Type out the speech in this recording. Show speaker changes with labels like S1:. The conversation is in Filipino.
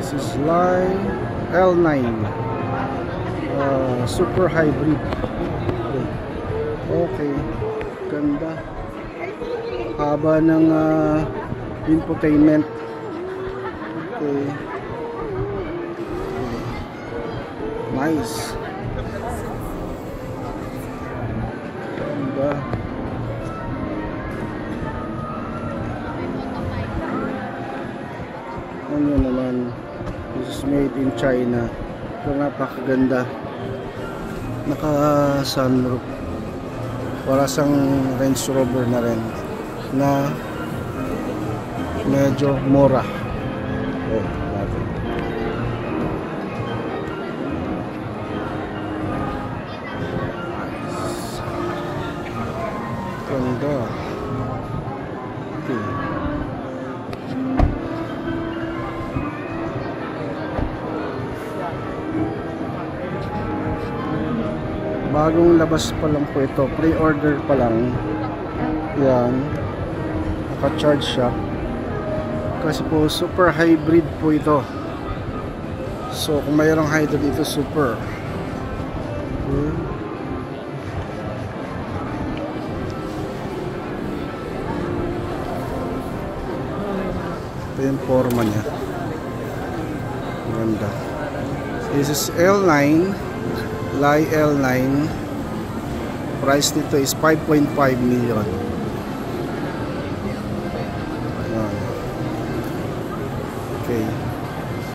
S1: This is L9 super hybrid. Okay, ganda, haba ng infotainment. Okay, nice, ganda. Ano naman, this is made in China. Pero napakaganda, naka sunroof, para sang Range Rover na rin na medyo mura. Natin. Ganda. Okay. Bagong labas pa lang po ito, pre-order pa lang. Yan, naka-charge siya kasi po super hybrid po ito. So kung mayroong hybrid dito, super. Okay. Ito yung forma niya, ganda. This is L9, L9. Price nito is 5.5 million.